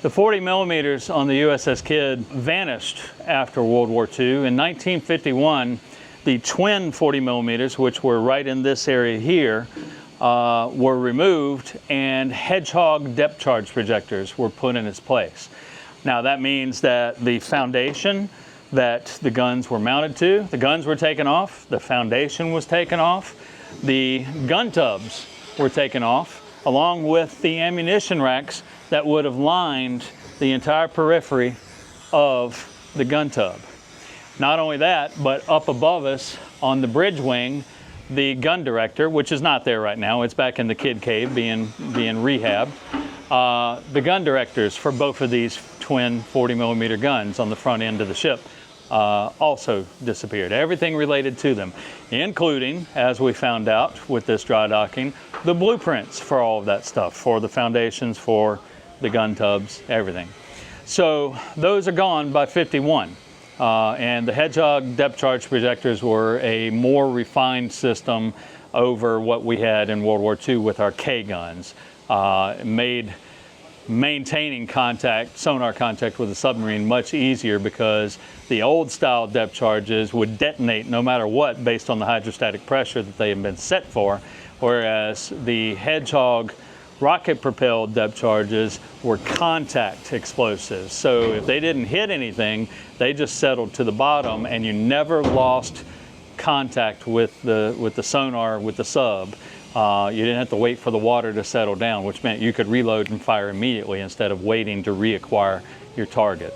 The 40 millimeters on the USS Kidd vanished after World War II. In 1951, the twin 40 millimeters, which were right in this area here, were removed, and Hedgehog depth charge projectors were put in its place. Now that means that the foundation that the guns were mounted to, the guns were taken off, the foundation was taken off, the gun tubs were taken off, along with the ammunition racks that would have lined the entire periphery of the gun tub. Not only that, but up above us on the bridge wing, the gun director, which is not there right now, it's back in the Kidd Cave being rehabbed. The gun directors for both of these twin 40 millimeter guns on the front end of the ship also disappeared. Everything related to them, including, as we found out with this dry docking, the blueprints for all of that stuff, for the foundations, for the gun tubs, everything. So those are gone by 51. And the Hedgehog depth charge projectors were a more refined system over what we had in World War II with our K guns. Made maintaining contact, sonar contact with a submarine much easier, because the old style depth charges would detonate no matter what based on the hydrostatic pressure that they had been set for, whereas the Hedgehog rocket propelled depth charges were contact explosives. So if they didn't hit anything, they just settled to the bottom, and you never lost contact with the sonar, with the sub. You didn't have to wait for the water to settle down, which meant you could reload and fire immediately instead of waiting to reacquire your target.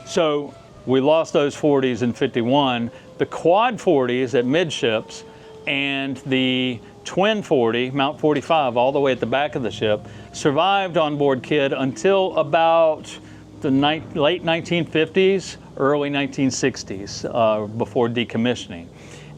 So we lost those 40s in 51. The quad 40s at midships and the twin 40, Mount 45, all the way at the back of the ship, survived on board Kidd until about the late 1950s, early 1960s, before decommissioning.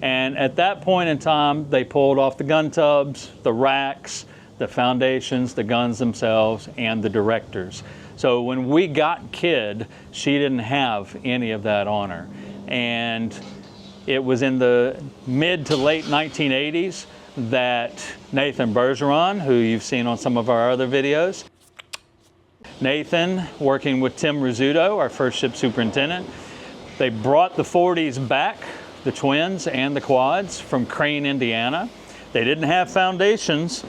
And at that point in time, they pulled off the gun tubs, the racks, the foundations, the guns themselves, and the directors. So when we got Kidd, she didn't have any of that on her. And it was in the mid to late 1980s that Nathan Bergeron, who you've seen on some of our other videos, Nathan, working with Tim Rizzuto, our first ship superintendent, they brought the 40s back, the twins and the quads, from Crane, Indiana. They didn't have foundations.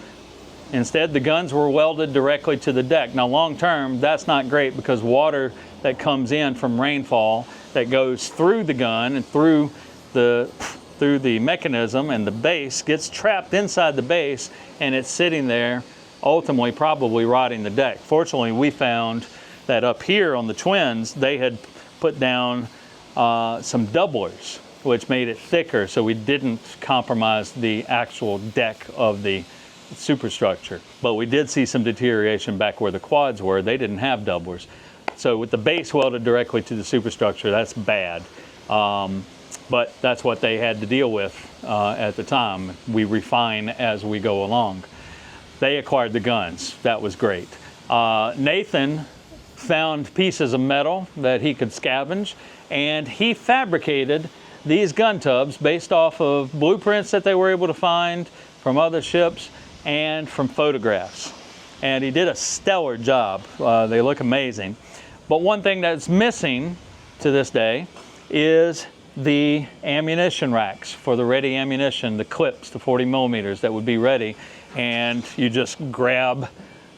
Instead, the guns were welded directly to the deck. Now, long term, that's not great, because water that comes in from rainfall that goes through the gun and through the mechanism and the base gets trapped inside the base, and it's sitting there, ultimately probably rotting the deck. Fortunately, we found that up here on the twins, they had put down some doublers, which made it thicker, so we didn't compromise the actual deck of the superstructure. But we did see some deterioration back where the quads were. They didn't have doublers. So with the base welded directly to the superstructure, that's bad. But that's what they had to deal with at the time. We refine as we go along. They acquired the guns. That was great. Nathan found pieces of metal that he could scavenge, and he fabricated these gun tubs based off of blueprints that they were able to find from other ships and from photographs. And he did a stellar job. They look amazing. But one thing that's missing to this day is the ammunition racks for the ready ammunition, the clips, the 40 millimeters that would be ready. And you just grab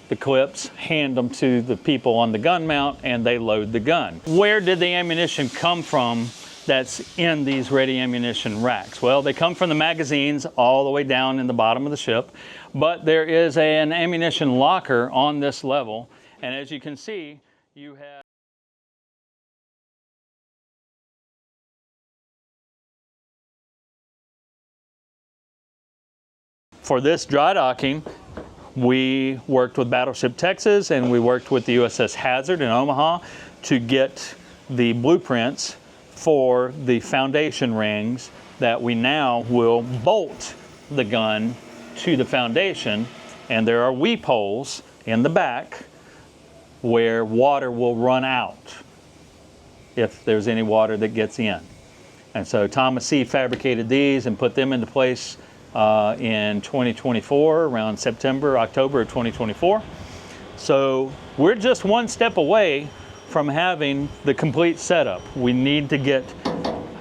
the clips, hand them to the people on the gun mount, and they load the gun. Where did the ammunition come from that's in these ready ammunition racks? Well, they come from the magazines all the way down in the bottom of the ship, but there is an ammunition locker on this level, and as you can see, you have for this dry docking, we worked with Battleship Texas, and we worked with the USS Hazard in Omaha to get the blueprints for the foundation rings that we now will bolt the gun to the foundation. And there are weep holes in the back where water will run out if there's any water that gets in. And so Thomas C. fabricated these and put them into place in 2024, around September, October of 2024. So we're just one step away from having the complete setup. We need to get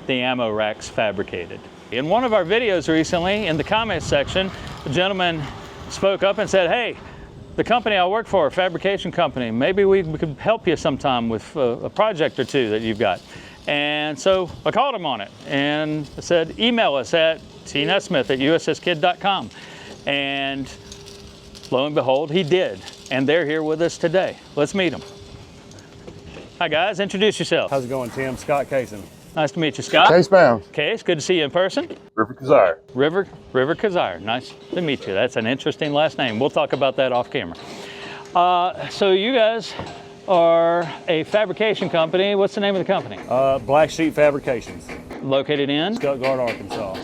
the ammo racks fabricated. In one of our videos recently, in the comments section, a gentleman spoke up and said, hey, the company I work for, a fabrication company, maybe we could help you sometime with a project or two that you've got. And so I called him on it and I said, email us at tnesmith@usskidd.com. And lo and behold, he did. And they're here with us today. Let's meet them. Hi guys, introduce yourself. How's it going, Tim? Scott Kaysen. Nice to meet you, Scott. Case bound. Case, good to see you in person. River Kazire. River Kazire, nice to meet you. That's an interesting last name. We'll talk about that off camera. So you guys are a fabrication company. What's the name of the company? Black Sheep Fabrications. Located in? Stuttgart, Arkansas.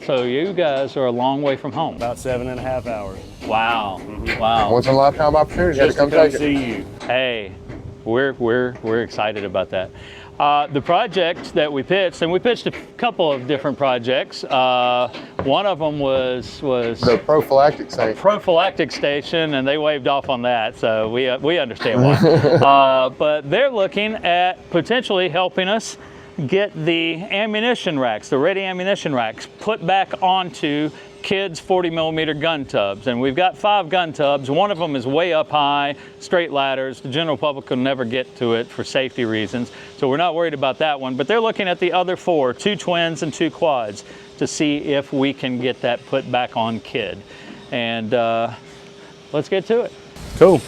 So you guys are a long way from home. About 7.5 hours. Wow, wow. Once in a lifetime opportunity. Just to to come come take see it. you. Hey, we're excited about that. The project that we pitched, and we pitched a couple of different projects. One of them was The prophylactic site. prophylactic station, and they waved off on that, so we understand why. But they're looking at potentially helping us get the ammunition racks, the ready ammunition racks, put back onto kids' 40mm gun tubs. And we've got 5 gun tubs. One of them is way up high, straight ladders. The general public will never get to it for safety reasons, so we're not worried about that one. But they're looking at the other 4, 2 twins and 2 quads, to see if we can get that put back on KIDD. And let's get to it. Cool.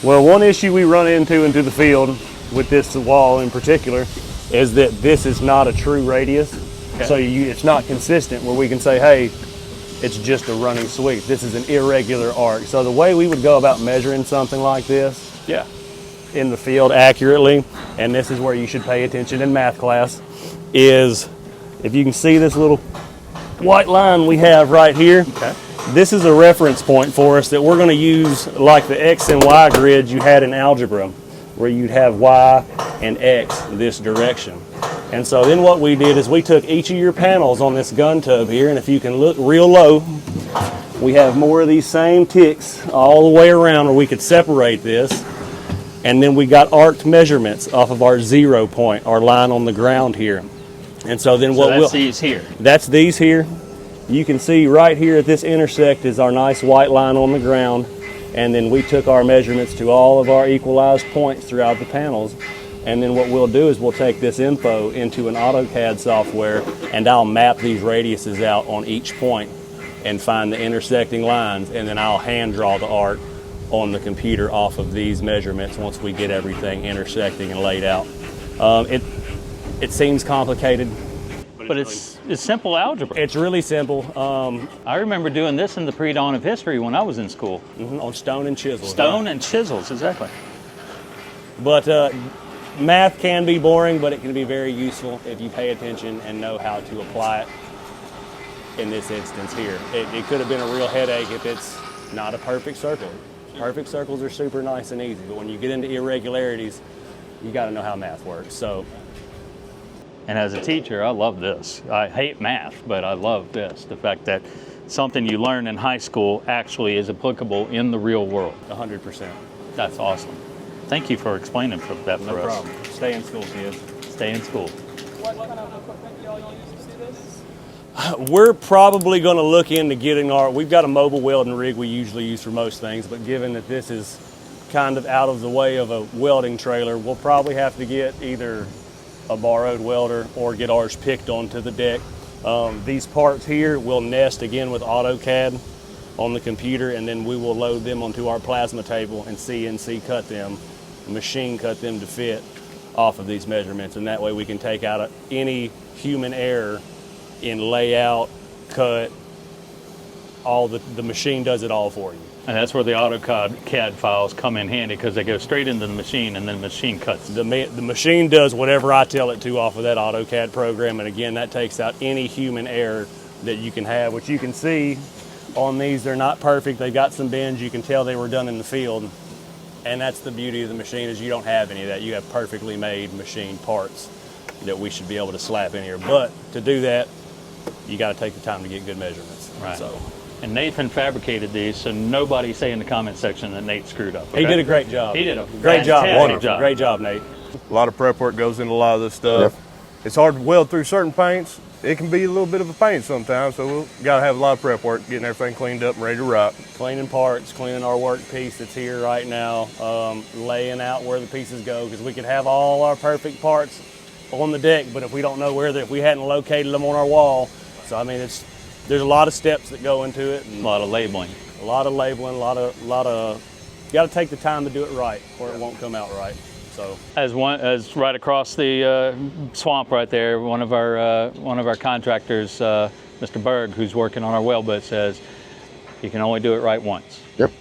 Well, one issue we run into the field with this wall in particular is that this is not a true radius. Okay. So it's not consistent where we can say, hey, it's just a running sweep. This is an irregular arc. So the way we would go about measuring something like this in the field accurately, and this is where you should pay attention in math class, is if you can see this little white line we have right here, this is a reference point for us that we're going to use like the X and Y grids you had in algebra, where you'd have Y and X this direction. And so then what we did is we took each of your panels on this gun tub here, and if you can look real low, we have more of these same ticks all the way around where we could separate this. And then we got arced measurements off of our 0 point, our line on the ground here. And so then what that's these here. That's these here. You can see right here at this intersect is our nice white line on the ground. And then we took our measurements to all of our equalized points throughout the panels. And then what we'll do is we'll take this info into an AutoCAD software, and I'll map these radiuses out on each point and find the intersecting lines, and then I'll hand draw the arc on the computer off of these measurements once we get everything intersecting and laid out. It seems complicated, But it's simple algebra. it's really simple. I remember doing this in the pre-dawn of history when I was in school. On stone and chisels. Stone and chisels, exactly. But math can be boring, but it can be very useful if you pay attention and know how to apply it in this instance here. It could have been a real headache if it's not a perfect circle. Perfect circles are super nice and easy, but when you get into irregularities, you got to know how math works. So, And as a teacher, I love this. I hate math, but I love this. The fact that something you learn in high school actually is applicable in the real world. 100%. That's awesome. Thank you for explaining that for No us. problem. Stay in school, kids. Stay in school. What kind of equipment do y'all use to see this? We're probably going to look into getting we've got a mobile welding rig we usually use for most things, but given that this is kind of out of the way of a welding trailer, we'll probably have to get either a borrowed welder or get ours picked onto the deck. These parts here will nest again with AutoCAD on the computer, and then we will load them onto our plasma table and CNC cut them, machine cut them to fit off of these measurements, and that way we can take out any human error in layout, cut. All the machine does it all for you. And that's where the AutoCAD files come in handy, because they go straight into the machine and then the machine cuts. The machine does whatever I tell it to off of that AutoCAD program, and again, that takes out any human error that you can have, which you can see on these. They're not perfect. They've got some bends. You can tell they were done in the field, and that's the beauty of the machine, is you don't have any of that. You have perfectly made machine parts that we should be able to slap in here. But to do that, you got to take the time to get good measurements. Right. So And Nathan fabricated these, so nobody say in the comment section that Nate screwed up. He did a great job. He did a great job. fantastic job. Great job, Nate. A lot of prep work goes into a lot of this stuff. Yep. It's hard to weld through certain paints. It can be a little bit of a pain sometimes, so we've got to have a lot of prep work, getting everything cleaned up and ready to rock. Cleaning parts, cleaning our work piece that's here right now, laying out where the pieces go, because we could have all our perfect parts on the deck, but if we don't know if we hadn't located them on our wall. So I mean, there's a lot of steps that go into it. And A lot of labeling. a lot of labeling, a lot of, you got to take the time to do it right, or it won't come out right. So As right across the swamp right there, one of our contractors, Mr. Berg, who's working on our wellboat, says you can only do it right once. Yep.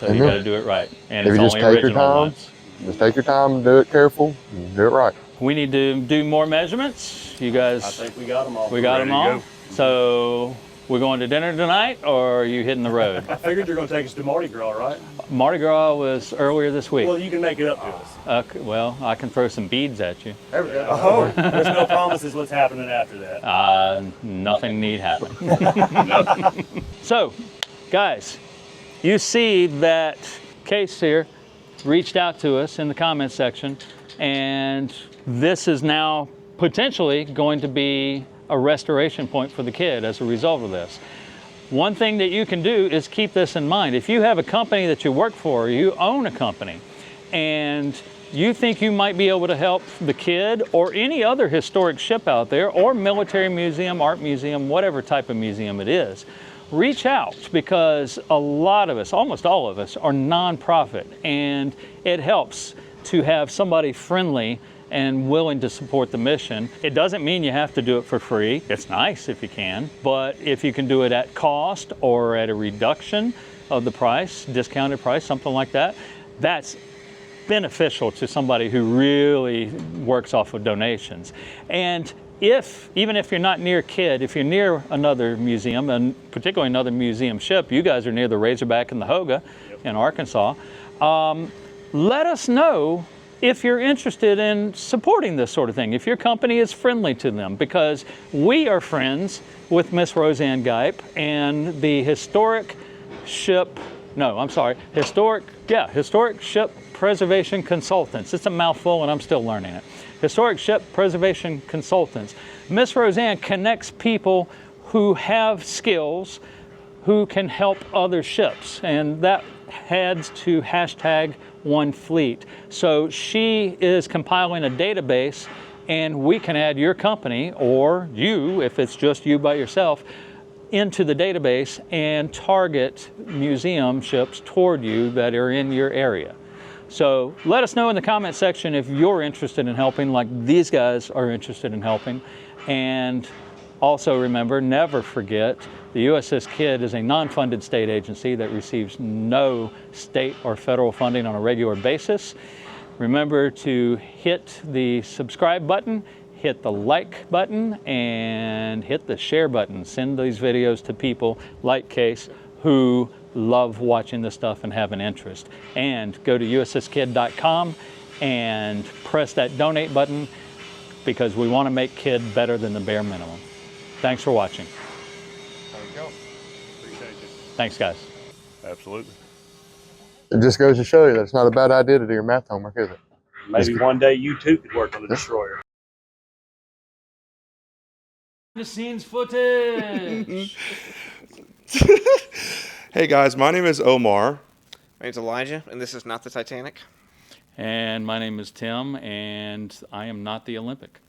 So you got to do it right, and If it's you just only take your original time, once. just take your time and do it careful and do it right. We need to do more measurements. You guys, I think we got them all. we got ready them to all. go. So we're going to dinner tonight, or are you hitting the road? I figured you're going to take us to Mardi Gras, right? Mardi Gras was earlier this week. Well, you can make it up to us. Well, I can throw some beads at you. There we go. Oh, there's no promises what's happening after that. Nothing need happen. So, guys, you see that Case here reached out to us in the comments section, and this is now potentially going to be a restoration point for the kid as a result of this. One thing that you can do is keep this in mind. If you have a company that you work for, you own a company, and you think you might be able to help the kid or any other historic ship out there, or military museum, art museum, whatever type of museum it is, reach out, because a lot of us, almost all of us, are nonprofit, and it helps to have somebody friendly and willing to support the mission. It doesn't mean you have to do it for free. It's nice if you can, but if you can do it at cost or at a reduction of the price, discounted price, something like that, that's beneficial to somebody who really works off of donations. And even if you're not near KIDD, if you're near another museum, and particularly another museum ship, you guys are near the Razorback and the Hoga in Arkansas, let us know if you're interested in supporting this sort of thing, if your company is friendly to them, because we are friends with Miss Roseanne Geip and the Historic Ship Preservation Consultants. It's a mouthful and I'm still learning it. Historic Ship Preservation Consultants. Miss Roseanne connects people who have skills who can help other ships, and that adds to #OneFleet. So she is compiling a database, and we can add your company, or you, if it's just you by yourself, into the database and target museum ships toward you that are in your area. So let us know in the comment section if you're interested in helping, like these guys are interested in helping. And also remember, never forget, the USS KIDD is a non-funded state agency that receives no state or federal funding on a regular basis. Remember to hit the subscribe button, hit the like button, and hit the share button. Send these videos to people like Case who love watching this stuff and have an interest. And go to USSKIDD.com and press that donate button, because we want to make KIDD better than the bare minimum. Thanks for watching. There you go. Appreciate you. Thanks, guys. Absolutely. It just goes to show you that it's not a bad idea to do your math homework, is it? Maybe one day you too could work on the destroyer. The scenes footage. Hey guys, my name is Omar. My name's Elijah, and this is Not the Titanic. And my name is Tim, and I am not the Olympic.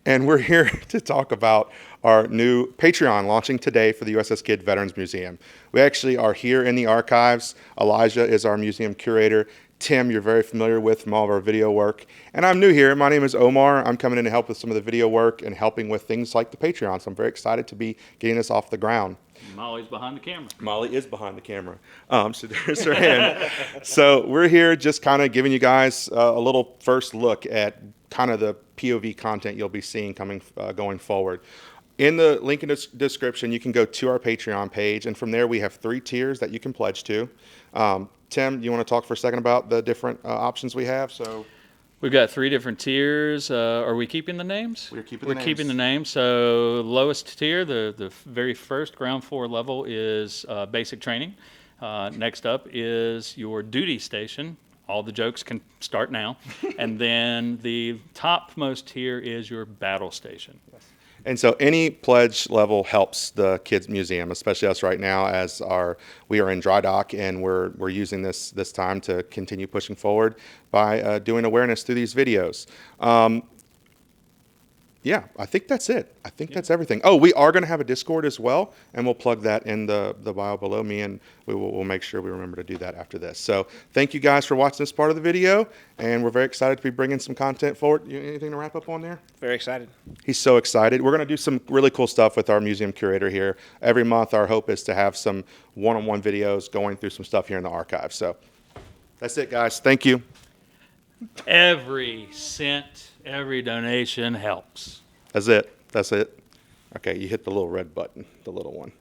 And we're here to talk about our new Patreon launching today for the USS KIDD Veterans Museum. We actually are here in the archives. Elijah is our museum curator. Tim, you're very familiar with from all of our video work. And I'm new here. My name is Omar. I'm coming in to help with some of the video work and helping with things like the Patreon. So I'm very excited to be getting this off the ground. Molly's behind the camera. Molly is behind the camera. So there's her hand. So we're here just kind of giving you guys a little first look at kind of the POV content you'll be seeing going forward. In the link in the description, you can go to our Patreon page, and from there we have 3 tiers that you can pledge to. Tim, you want to talk for a second about the different options we have? We've got 3 different tiers. Are we keeping the names? We're keeping We're the keeping the names. names. So lowest tier, the very first ground floor level is basic training. Next up is your duty station. All the jokes can start now. And then the topmost tier is your battle station. And so any pledge level helps the Kids Museum, especially us right now as we are in dry dock, and we're using this time to continue pushing forward by doing awareness through these videos. Yeah, I think that's it. I think that's everything. Oh, we are going to have a Discord as well, and we'll plug that in the bio below me, and we'll make sure we remember to do that after this. So thank you guys for watching this part of the video, and we're very excited to be bringing some content forward. Anything to wrap up on there? Very excited. He's so excited. We're going to do some really cool stuff with our museum curator here. Every month, our hope is to have some one-on-one videos going through some stuff here in the archive. So that's it, guys. Thank you. Every cent, every donation helps. That's it. That's it. Okay, you hit the little red button, the little one.